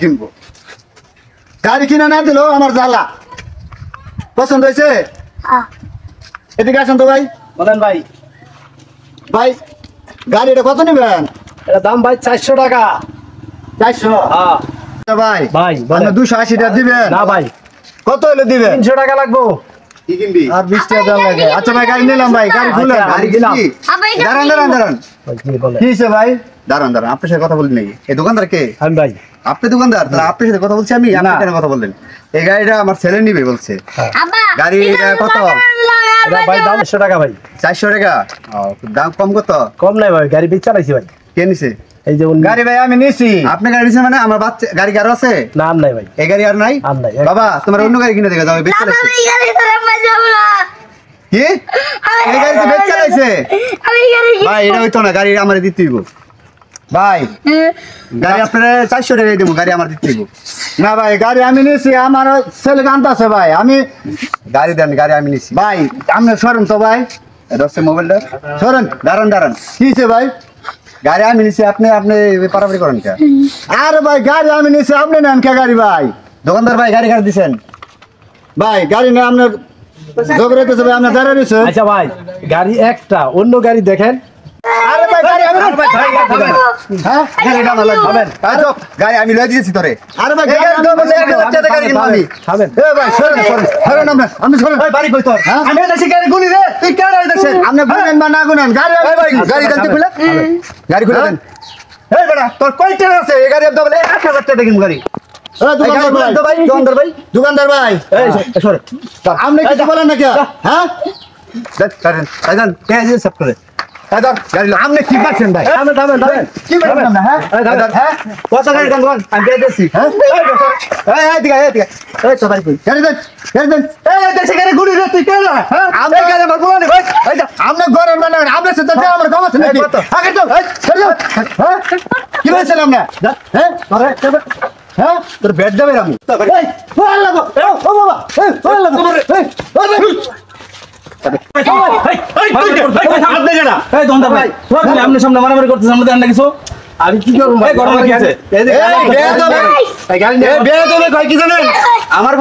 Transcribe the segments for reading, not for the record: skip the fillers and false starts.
কিনবো গাড়ি কিনা না দিল আমার জ্বালা পছন্দ হয়েছে এদিকে আসেন তো ভাই বলেন ভাই ভাই গাড়িটা কত নেবেন এটা দাম ভাই 400 টাকা 400 ভাই ভাই 280 টাকা দিবেন না ভাই কত হলে দিবেন 300 টাকা লাগবো কি কিনবি আর 20 টাকা দাম লাগে আচ্ছা ভাই গাড়ি নিলাম ভাই গাড়ি খুলে গাড়ি দিলাম দাঁড়ান কি বলে কি হইছে ভাই দাঁড়ান আপনার সাথে কথা বলি নাকি এই দোকানদার কে আমি ভাই আপনি দোকানদার তাহলে আপনার সাথে কথা বলছি আমি আপনি কেন কথা বললেন এই গাড়িটা আমার ছেলে নিবে বলছে গাড়িটা কত এটা ভাই দাম 100 টাকা ভাই 400 টাকা দাম কম কত কম নাই ভাই গাড়ি বেচ চালাইছি ভাই কে নিছে এই যে গাড়ি ভাই আমি নিছি আপনি গাড়ি নিছেন মানে আমার বাচ্চা গাড়ি কারো আছে নাম নাই ভাই এই গাড়ি আর নাই বাবা তোমার অন্য গাড়ি কিনে দেখা যাবে বেচ চালাইছে কি এই গাড়ি তো বেচ চালাইছে ভাই এটা হইতো না গাড়ি আমারে দিতে হইব ভাই গাড়ি আপনারা 400 টাকা দেবো গাড়ি আমার দিতে হইব না ভাই গাড়ি আমি নিছি আমার ছেলে গানটা আছে ভাই আমি গাড়ি দেন গাড়ি আমি নিছি ভাই আপনি সরেন তো ভাই দশে মোবাইলটা সরেন দাঁড়ান কি হইছে ভাই গাড়ি আমি নিছি আপনি পারাপারি করেন কে আরে ভাই গাড়ি আমি নিছি আপনি নেন কে গাড়ি ভাই দোকানদার ভাই গাড়ি দিছেন ভাই গাড়ি না আপনার জবরেতেছে ভাই আপনার দাঁড়া রয়েছে আচ্ছা ভাই গাড়ি একটা অন্য গাড়ি দেখেন আরে ভাই গাড়ি আমি হ্যাঁ গাড়িটা আমার লাগবে আচ্ছা গাড়ি আমি লয়ে দিয়েছি তোরে আরে ভাই গাড়ি তো বলে একটা বাচ্চাতে গাড়ি কিনবো আমি খাবেন এ ভাই সরেন আমি সরেন ভাই বাড়ি কই তোর আমি এসে গাড়ি গুনি রে তুই কেন আইতাছেন আপনি গুনেন বা না গুনেন গাড়ি ভাই গাড়ি গাড়ি খুলে গাড়ি খুলে দেন এই বেটা তোর কয় টাকা আছে এই গাড়ি তো বলে 1000 টাকা কিনবো গাড়ি দোকানদার ভাই আপনি কিছু বলেন না কে হ্যাঁ আপনি কি পাচ্ছেন ভাই কি পাচ্ছেন না হ্যাঁ কত গাড়ি দাম আমি দিয়ে দিচ্ছি হ্যাঁ আপনার ঘরের মানে আপনার সাথে আমার কম আছে নাকি কি বলছিলাম না হ্যাঁ হ্যাঁ তোর বেড দেবে আমি সামনে মারামারি করতেছে আমাদের আন্না কিছু আমি কি করবো আমার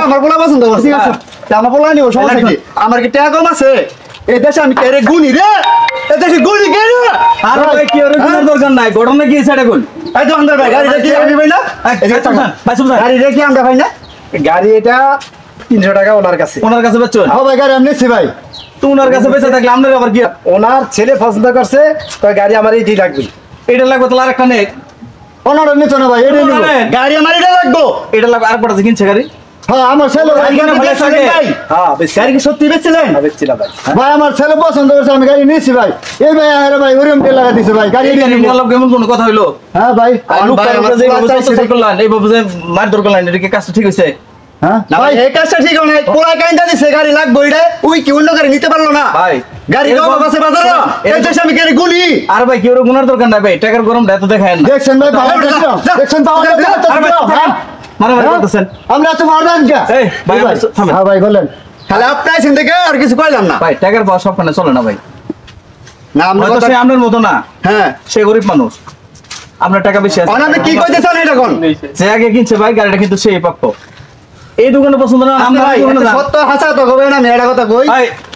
আমার বলা পছন্দ করছি আমার বলা নিও সমস্যা কি আমার কি টাকা কম আছে এই দেশে আমি কেরে গুনি রে এই দেশে গুনি কে রে আর ভাই কি ওরে গুনার দরকার নাই ঘটনা কি সেটা কোন এই দোকানদার ভাই গাড়ি রেখে আমি ভাই না গাড়ি রেখে আমরা ভাই না গাড়ি এটা 300 টাকা ওনার কাছে বেচছেন হ্যাঁ ভাই গাড়ি আমি নিচ্ছি ভাই তো ওনার কাছে বেচে থাকলে আপনার আবার কি ওনার ছেলে পছন্দ করছে তো গাড়ি আমার এইটাই লাগবে এটা লাগবে তাহলে আরেকটা নেক ওনার নিচে না ভাই এটা নিব গাড়ি আমার এটা লাগবে এটা লাগবে আর কটা কিনছে গাড়ি হ্যাঁ আমার ছেলে ভাই হ্যাঁ গাড়ি কি সত্যি বেচছিলেন না বেচছিলাম ভাই ভাই আমার ছেলে পছন্দ করেছে আমি গাড়ি নিয়েছি ভাই এই ভাই আরে ভাই ওরম তে লাগা দিছে ভাই গাড়ি লোক কেমন কোন কথা হইলো হ্যাঁ ভাই এইভাবে যে মারধর করলেন এটা কি কাজটা ঠিক হইছে হ্যাঁ ভাই এই কাজটা ঠিক হয় না পুরো কাইন্দা দিছে গাড়ি লাগবে এটা ওই কি অন্য গাড়ি নিতে পারলো না ভাই গাড়ি কম আছে বাজারে এই দেশে আমি গাড়ি গুলি আর ভাই কি ওর গুনার দরকার নাই ভাই টাকার গরম এত দেখায় না দেখছেন ভাই দেখছেন মারামারি করতেছেন আমরা তো মারবেন কে এই ভাই হ্যাঁ ভাই বলেন তাহলে আপনি আছেন দেখে আর কিছু কইলাম না ভাই টাকার পাওয়া সব কানে চলে না ভাই না আমরা তো সে আপনার মতো না হ্যাঁ সে গরিব মানুষ আপনার টাকা বেশি আছে আপনি কি কইতেছেন এটা কোন যে আগে কিনছে ভাই গাড়িটা কিন্তু সেই প্রাপ্য এই দোকানে পছন্দ না আমরা সত্য হাসা তো কইবেন আমি এটা কথা কই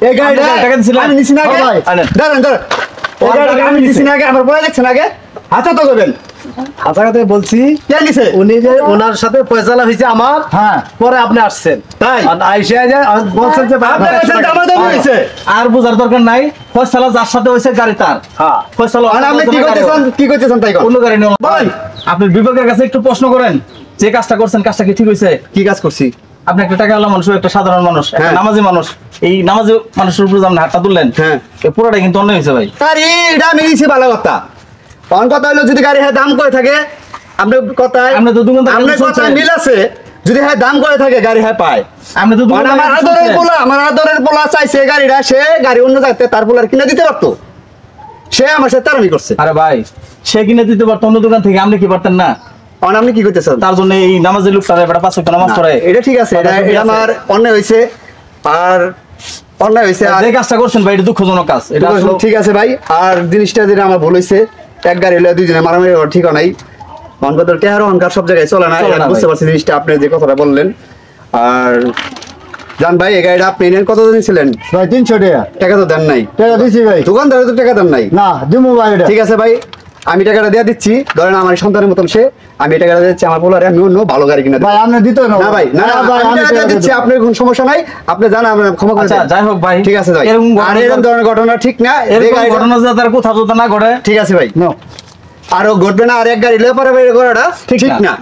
এই গাড়িটা টাকা দিছিলাম আমি নিছি না আগে দাঁড়ান এই গাড়িটা আমি নিছি না আগে আমার বলে দেখছেন আগে হাসা তো কইবেন হাসা কথা বলছি কে দিছে উনি যে ওনার সাথে পয়সালা হইছে আমার হ্যাঁ পরে আপনি আসছেন তাই আর আইসা বলছেন যে আপনি আমার দাম হইছে আর বুঝার দরকার নাই পয়সালা যার সাথে হইছে গাড়ি তার হ্যাঁ পয়সালা আর আপনি কি কইতেছেন তাই অন্য গাড়ি নিয়ে ভাই আপনি বিবেকের কাছে একটু প্রশ্ন করেন যে কাজটা করছেন কাজটা কি ঠিক হইছে কি কাজ করছি আপনি একটা টাকা আলা মানুষ একটা সাধারণ মানুষ একটা নামাজি মানুষ এই নামাজি মানুষের উপরে আপনি হাতটা তুললেন হ্যাঁ এই পুরোটা কিন্তু অন্য হয়েছে ভাই আরে এটা আমি নিছি ভালো কথা কোন কথা হলো যদি গাড়ি দাম করে থাকে আপনি কথায় আপনি তো দোকানদার আপনার কথা মিল আছে যদি দাম করে থাকে গাড়ি পায় আপনি তো আমার আদরের পোলা চাইছে গাড়িটা সে গাড়ি অন্য জায়গাতে তার পোলার কিনে দিতে পারতো সে আমার সাথে তারামি করছে আরে ভাই সে কিনে দিতে পারতো অন্য দোকান থেকে আপনি কি পারতেন না কারণ আপনি কি করতেছেন? তার জন্য এই নামাজের লোকটা বেটা 5 ওয়াক্ত নামাজ পড়ে। এটা ঠিক আছে, এটা আমার অন্যায় হয়েছে, আর অন্যায় হয়েছে, আর যে কাজটা করছেন ভাই এটা দুঃখজনক কাজ, এটা ঠিক আছে ভাই। আর জিনিসটা যেটা আমার ভুল হয়েছে, এক গাড়ি হলে দুইজনে মারামারি হওয়ার ঠিক নাই। অনবদল টেহার অহংকার সব জায়গায় চলে না, বুঝতে পারছি জিনিসটা আপনি যে কথাটা বললেন। আর জান ভাই, এই গাড়িটা আপনি নেন কত দিন ছিলেন ভাই 300 টাকা। টাকা তো দেন নাই। টাকা দিছি ভাই। দোকানদারে তো টাকা দেন নাই। না দিমু ভাই এটা। ঠিক আছে ভাই, আমি টাকাটা দিয়ে দিচ্ছি। ধরেন আমার সন্তানের মতন সে, আমি টাকাটা দিচ্ছি আমার পোলারে, আমি অন্য ভালো গাড়ি কিনা ভাই আপনি দিতে না। না ভাই, না ভাই, আমি টাকা দিচ্ছি, আপনার কোনো সমস্যা নাই, আপনি জান, আমরা ক্ষমা করে আচ্ছা দেন। যাই হোক ভাই, ঠিক আছে ভাই। আর এরকম ধরনের ঘটনা ঠিক না, এরকম ঘটনা যাতে কোথাও যাতে না ঘটে। ঠিক আছে ভাই, নো আরো ঘটবে না। আর এক গাড়ি লয়ে পারে করাটা ঠিক না।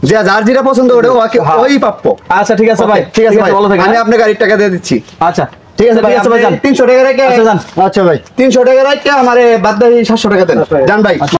যে যার যেটা পছন্দ ওটা ওই প্রাপ্য। আচ্ছা ঠিক আছে ভাই, ঠিক আছে ভাই, ভালো থাকেন। আমি আপনার গাড়ির টাকা দিয়ে দিচ্ছি। আচ্ছা ঠিক আছে ভাই, যান। 300 টাকা রেখে, আচ্ছা যান। আচ্ছা ভাই 300 টাকা রাখতে আমারে বাদ দিয়ে 700 টাকা দেন। জান ভাই।